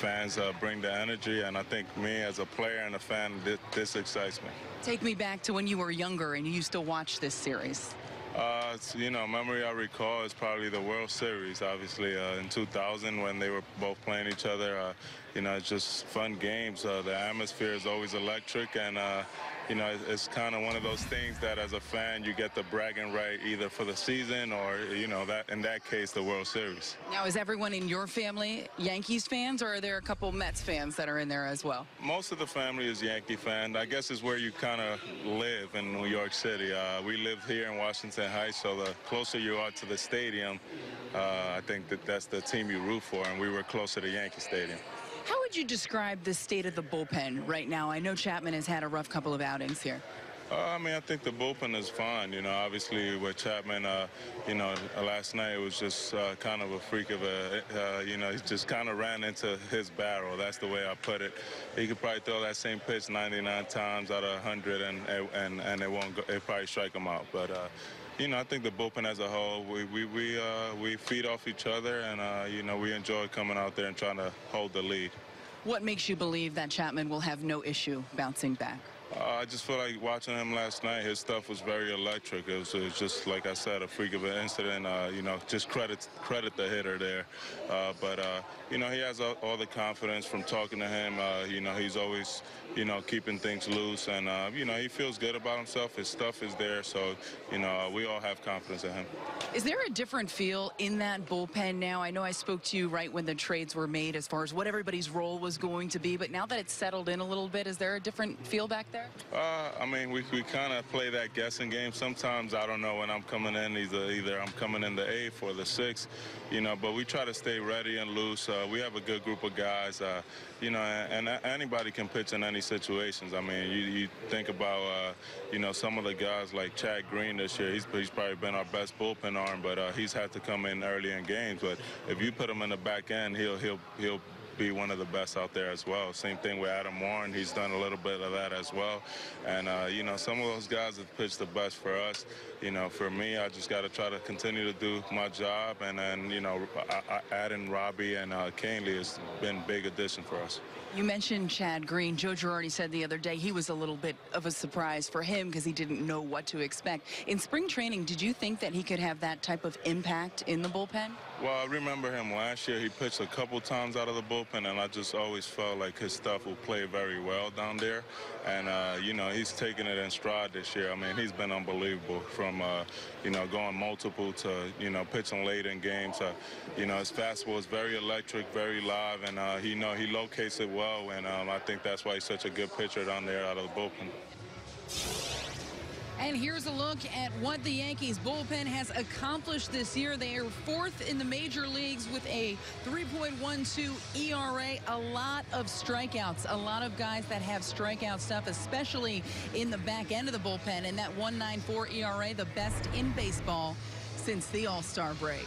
fans bring the energy, and I think me as a player and a fan, this excites me. Take me back to when you were younger and you used to watch this series. Memory I recall is probably the World Series, obviously, in 2000 when they were both playing each other. It's just fun games. The atmosphere is always electric, and, it's kind of one of those things that as a fan you get the bragging right either for the season or, that in that case, the World Series. Now, is everyone in your family Yankees fans, or are there a couple Mets fans that are in there as well? Most of the family is Yankee fan. I guess it's where you kind of live in New York City. We live here in Washington Heights, so the closer you are to the stadium, I think that's the team you root for, and we were closer to Yankee Stadium. How would you describe the state of the bullpen right now? I know Chapman has had a rough couple of outings here. I think the bullpen is fine. Obviously with Chapman, last night it was just kind of a freak of he just kind of ran into his barrel. That's the way I put it. He could probably throw that same pitch 99 times out of 100 and it won't go, it probably strike him out. But, I think the bullpen as a whole, we feed off each other, and, we enjoy coming out there and trying to hold the lead. What makes you believe that Chapman will have no issue bouncing back? I just feel like watching him last night, his stuff was very electric. It was just, like I said, a freak of an incident. Just credit the hitter there. He has all the confidence from talking to him. He's always, keeping things loose. And, he feels good about himself. His stuff is there. So, we all have confidence in him. Is there a different feel in that bullpen now? I know I spoke to you right when the trades were made as far as what everybody's role was going to be. But now that it's settled in a little bit, is there a different feel back there? We kind of play that guessing game. Sometimes I don't know when I'm coming in. Either I'm coming in the 8th or the 6th, but we try to stay ready and loose. We have a good group of guys, and anybody can pitch in any situations. You think about, some of the guys like Chad Green this year. He's probably been our best bullpen arm, but he's had to come in early in games. But if you put him in the back end, he'll be one of the best out there as well. Same thing with Adam Warren. He's done a little bit of that as well. And, some of those guys have pitched the best for us. For me, I just got to try to continue to do my job. And then, adding Robbie and Canely has been a big addition for us. You mentioned Chad Green. Joe Girardi said the other day he was a little bit of a surprise for him because he didn't know what to expect. In spring training, did you think that he could have that type of impact in the bullpen? Well, I remember him last year. He pitched a couple times out of the bullpen, and I just always felt like his stuff will play very well down there. And, he's taken it in stride this year. He's been unbelievable from, going multiple to, pitching late in games. His fastball is very electric, very live, and, he locates it well. And I think that's why he's such a good pitcher down there out of the bullpen. And here's a look at what the Yankees bullpen has accomplished this year. They are 4th in the major leagues with a 3.12 ERA. A lot of strikeouts, a lot of guys that have strikeout stuff, especially in the back end of the bullpen. And that 1.94 ERA, the best in baseball since the All-Star break.